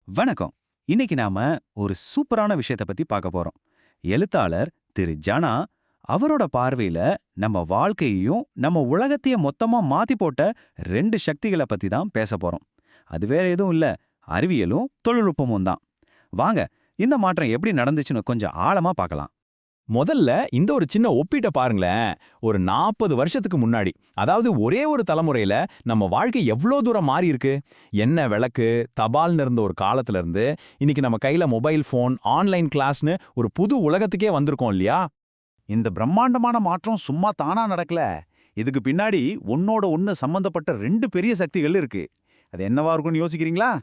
வணக்கம். இன்னைக்கு நாம ஒரு சூப்பரான விஷயத்தை பத்தி பார்க்க போறோம். எழுத்தாளர் திரு ஜனா அவரோட பார்வையில நம்ம வாழ்க்கையையும் நம்ம உலகத்தையும் மொத்தமா மாத்தி போட்ட ரெண்டு சக்திகளை பத்தி தான் பேச போறோம். அது வேற எதுவும் இல்ல, அறிவியலும் தொழில்நுட்பமும் தான். வாங்க, இந்த மாற்றம் எப்படி நடந்துச்சுன்னு கொஞ்சம் ஆழமா பார்க்கலாம். முதல்ல இந்த ஒரு சின்ன ஒப்பீட்ட பாருங்களேன். ஒரு 40 வருஷத்துக்கு முன்னாடி, அதாவது ஒரே ஒரு தலைமுறையில நம்ம வாழ்க்கை எவ்வளோ தூரம் மாறி இருக்கு. என்ன விளக்கு, தபால்னு இருந்த ஒரு காலத்துல இருந்து இன்னைக்கு நம்ம கையில மொபைல் ஃபோன், ஆன்லைன் கிளாஸ்னு ஒரு புது உலகத்துக்கே வந்திருக்கோம் இல்லையா? இந்த பிரம்மாண்டமான மாற்றம் சும்மா தானா நடக்கல. இதுக்கு பின்னாடி ஒன்னோட ஒன்னு சம்பந்தப்பட்ட ரெண்டு பெரிய சக்திகள் இருக்கு. அது என்னவா இருக்கும்னு யோசிக்கிறீங்களா?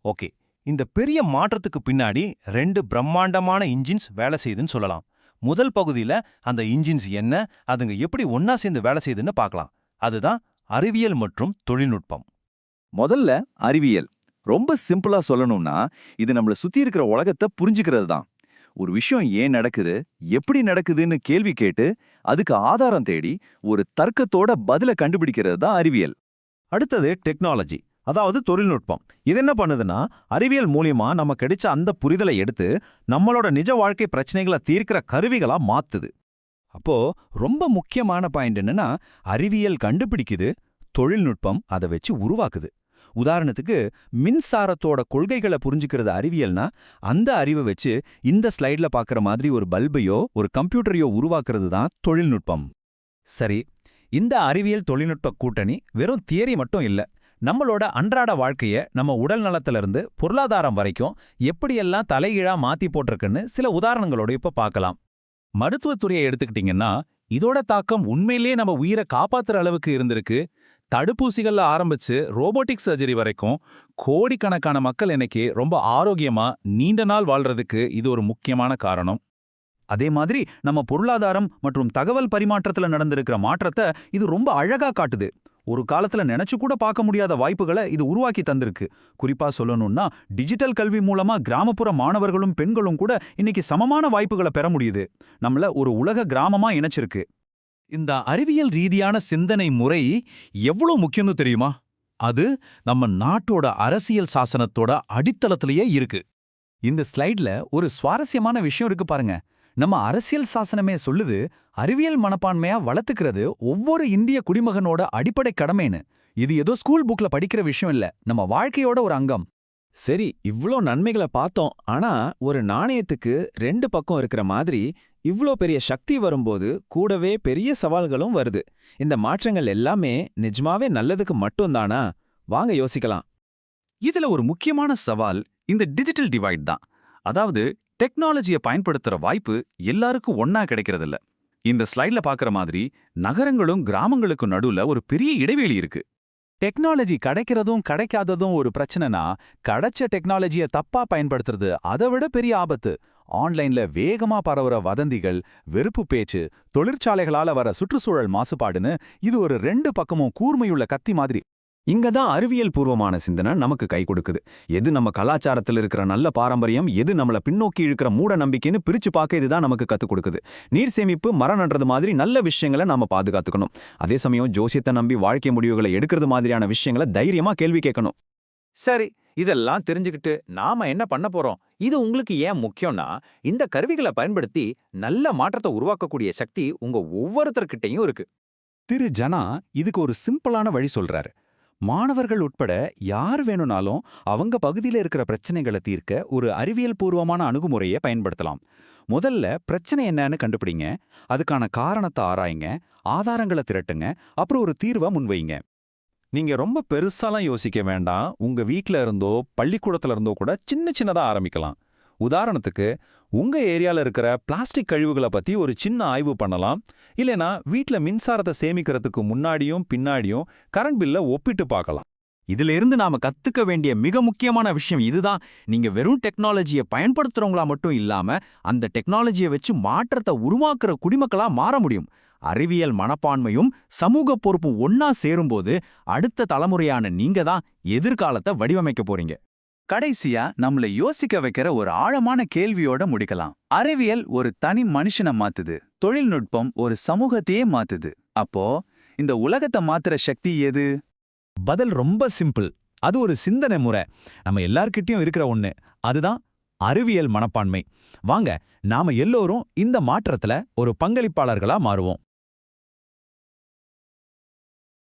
ஓகே, இந்த பெரிய மாற்றத்துக்கு பின்னாடி ரெண்டு பிரம்மாண்டமான இன்ஜின்ஸ் வேலை செய்யுதுன்னு சொல்லலாம். முதல் பகுதியில அந்த இன்ஜின்ஸ் என்ன, அதுங்க எப்படி ஒன்னா சேர்ந்து வேலை செய்யுதுன்னு பார்க்கலாம். அதுதான் அறிவியல் மற்றும் தொழில்நுட்பம். முதல்ல அறிவியல். ரொம்ப சிம்பிளா சொல்லணும்னா, இது நம்மள சுத்தி இருக்கிற உலகத்தை புரிஞ்சுக்கிறது தான். ஒரு விஷயம் ஏன் நடக்குது, எப்படி நடக்குதுன்னு கேள்வி கேட்டு அதுக்கு ஆதாரம் தேடி ஒரு தர்க்கத்தோட பதில கண்டுபிடிக்கிறது தான் அறிவியல். அடுத்தது டெக்னாலஜி, அதாவது தொழில்நுட்பம். இது என்ன பண்ணுதுன்னா, அறிவியல் மூலியமா நம்ம கிடைச்ச அந்த புரிதலை எடுத்து நம்மளோட நிஜ வாழ்க்கை பிரச்சனைகளை தீர்க்கிற கருவிகளா மாத்துது. அப்போ ரொம்ப முக்கியமான பாயிண்ட் என்னன்னா, அறிவியல் கண்டுபிடிக்குது, தொழில்நுட்பம் அதை வச்சு உருவாக்குது. உதாரணத்துக்கு, மின்சாரத்தோட கொள்கைகளை புரிஞ்சுக்கிறது அறிவியல்னா, அந்த அறிவை வச்சு இந்த ஸ்லைட்ல பார்க்குற மாதிரி ஒரு பல்பையோ ஒரு கம்ப்யூட்டரையோ உருவாக்குறது தான் தொழில்நுட்பம். சரி, இந்த அறிவியல் தொழில்நுட்ப கூட்டணி வெறும் தியரி மட்டும் இல்ல. நம்மளோட அன்றாட வாழ்க்கைய நம்ம உடல் நலத்திலிருந்து பொருளாதாரம் வரைக்கும் எப்படியெல்லாம் தலைகீழா மாத்தி போட்டிருக்குன்னு சில உதாரணங்களோட இப்ப பார்க்கலாம். மருத்துவத்துறையை எடுத்துக்கிட்டீங்கன்னா, இதோட தாக்கம் உண்மையிலேயே நம்ம உயிரை காப்பாத்துற அளவுக்கு இருந்திருக்கு. தடுப்பூசிகள்ல ஆரம்பிச்சு ரோபோட்டிக் சர்ஜரி வரைக்கும் கோடிக்கணக்கான மக்கள் இன்னைக்கு ரொம்ப ஆரோக்கியமா நீண்ட நாள் வாழ்றதுக்கு இது ஒரு முக்கியமான காரணம். அதே மாதிரி நம்ம பொருளாதாரம் மற்றும் தகவல் பரிமாற்றத்துல நடந்திருக்கிற மாற்றத்தை இது ரொம்ப அழகா காட்டுது. ஒரு காலத்துல நினைச்சு கூட பார்க்க முடியாத வாய்ப்புகளை இது உருவாக்கி தந்திருக்கு. குறிப்பா சொல்லணும்னா, டிஜிட்டல் கல்வி மூலமா கிராமப்புற மாணவர்களும் பெண்களும் கூட இன்னைக்கு சமமான வாய்ப்புகளை பெற முடியுது. நம்மள ஒரு உலக கிராமமா இணைச்சிருக்கு. இந்த அறிவியல் ரீதியான சிந்தனை முறை எவ்வளவு முக்கியம்னு தெரியுமா? அது நம்ம நாட்டோட அரசியல் சாசனத்தோட அடித்தளத்திலேயே இருக்கு. இந்த ஸ்லைட்ல ஒரு சுவாரஸ்யமான விஷயம் இருக்கு பாருங்க. நம்ம அரசியல் சாசனமே சொல்லுது, அறிவியல் மனப்பான்மையா வளர்த்துக்கிறது ஒவ்வொரு இந்திய குடிமகனோட அடிப்படை கடமைன்னு. இது ஏதோ ஸ்கூல் புக்ல படிக்கிற விஷயம் இல்ல, நம்ம வாழ்க்கையோட ஒரு அங்கம். சரி, இவ்ளோ நன்மைகளை பார்த்தோம். ஆனா ஒரு நாணயத்துக்கு ரெண்டு பக்கம் இருக்கிற மாதிரி இவ்ளோ பெரிய சக்தி வரும்போது கூடவே பெரிய சவால்களும் வருது. இந்த மாற்றங்கள் எல்லாமே நிஜமாவே நல்லதுக்கு மட்டும்தானா? வாங்க யோசிக்கலாம். இதுல ஒரு முக்கியமான சவால் இந்த டிஜிட்டல் டிவைட் தான். அதாவது, டெக்னாலஜியை பயன்படுத்துற வாய்ப்பு எல்லாருக்கும் ஒன்னா கிடைக்கிறதில்ல. இந்த ஸ்லைட்ல பார்க்குற மாதிரி நகரங்களும் கிராமங்களுக்கும் நடுவுல ஒரு பெரிய இடைவெளி இருக்கு. டெக்னாலஜி கிடைக்கிறதும் கிடைக்காததும் ஒரு பிரச்சனைனா, கிடைச்ச டெக்னாலஜியை தப்பா பயன்படுத்துறது அதை விட பெரிய ஆபத்து. ஆன்லைன்ல வேகமா பரவுற வதந்திகள், வெறுப்பு பேச்சு, தொழிற்சாலைகளால வர சுற்றுச்சூழல் மாசுபாடுன்னு இது ஒரு ரெண்டு பக்கமும் கூர்மையுள்ள கத்தி மாதிரி. இங்க தான் அறிவியல் பூர்வமான சிந்தனை நமக்கு கை கொடுக்குது. எது நம்ம கலாச்சாரத்தில் இருக்கிற நல்ல பாரம்பரியம், எது நம்மள பின்னோக்கி இழுக்கிற மூட நம்பிக்கைன்னு பிரிச்சு பார்க்க இதுதான் நமக்கு கத்துக் கொடுக்குது. நீர் சேமிப்பு, மரம் நடுறது மாதிரி நல்ல விஷயங்களை நாம பாதுகாத்துக்கணும். அதே சமயம் ஜோசியத்தை நம்பி வாழ்க்கை முடிவுகளை எடுக்கிறது மாதிரியான விஷயங்களை தைரியமா கேள்வி கேட்கணும். சரி, இதெல்லாம் தெரிஞ்சுக்கிட்டு நாம என்ன பண்ண போறோம்? இது உங்களுக்கு ஏன் முக்கியம்னா, இந்த கருவிகளை பயன்படுத்தி நல்ல மாற்றத்தை உருவாக்கக்கூடிய சக்தி உங்க ஒவ்வொருத்தர்கிட்டையும் இருக்கு. திரு ஜனா இதுக்கு ஒரு சிம்பிளான வழி சொல்றாரு. மாணவர்கள் உட்பட யார் வேணும்னாலும் அவங்க பகுதியில் இருக்கிற பிரச்சனைகளை தீர்க்க ஒரு அறிவியல் பூர்வமான அணுகுமுறையை பயன்படுத்தலாம். முதல்ல பிரச்சனை என்னன்னு கண்டுபிடிங்க, அதுக்கான காரணத்தை ஆராயுங்க, ஆதாரங்களை திரட்டுங்க, அப்புறம் ஒரு தீர்வை முன்வைங்க. நீங்க ரொம்ப பெருசாலாம் யோசிக்க வேண்டாம். உங்க வீட்ல இருந்தோ பள்ளிக்கூடத்துல இருந்தோ கூட சின்ன சின்னதா ஆரம்பிக்கலாம். உதாரணத்துக்கு, உங்க ஏரியால இருக்கிற பிளாஸ்டிக் கழிவுகளை பத்தி ஒரு சின்ன ஆய்வு பண்ணலாம். இல்லைனா வீட்ல மின்சாரத்தை சேமிக்கிறதுக்கு முன்னாடியும் பின்னாடியும் கரண்ட் பில்ல ஒப்பிட்டு பார்க்கலாம். இதுல இருந்து நாம கத்துக்க வேண்டிய மிக முக்கியமான விஷயம் இதுதான். நீங்க வெறும் டெக்னாலஜியை பயன்படுத்துறவங்களா மட்டும் இல்லாம, அந்த டெக்னாலஜியை வச்சு மாற்றத்தை உருவாக்குற குடிமக்களா மாற முடியும். அறிவியல் மனப்பான்மையும் சமூக பொறுப்பும் ஒன்னா சேரும்போது அடுத்த தலைமுறையான நீங்க தான் எதிர்காலத்தை வடிவமைக்க போறீங்க. கடைசியா நம்மள யோசிக்க வைக்கிற ஒரு ஆழமான கேள்வியோட முடிக்கலாம். அறிவியல் ஒரு தனி மனுஷனை மாத்துது, தொழில்நுட்பம் ஒரு சமூகத்தையே மாத்துது. அப்போ இந்த உலகத்தை மாத்துற சக்தி எது? பதில் ரொம்ப சிம்பிள். அது ஒரு சிந்தனை முறை, நம்ம எல்லார்கிட்டயும் இருக்கிற ஒண்ணு. அதுதான் அறிவியல் மனப்பான்மை. வாங்க நாம எல்லோரும் இந்த மாற்றத்துல ஒரு பங்களிப்பாளர்களா மாறுவோம்.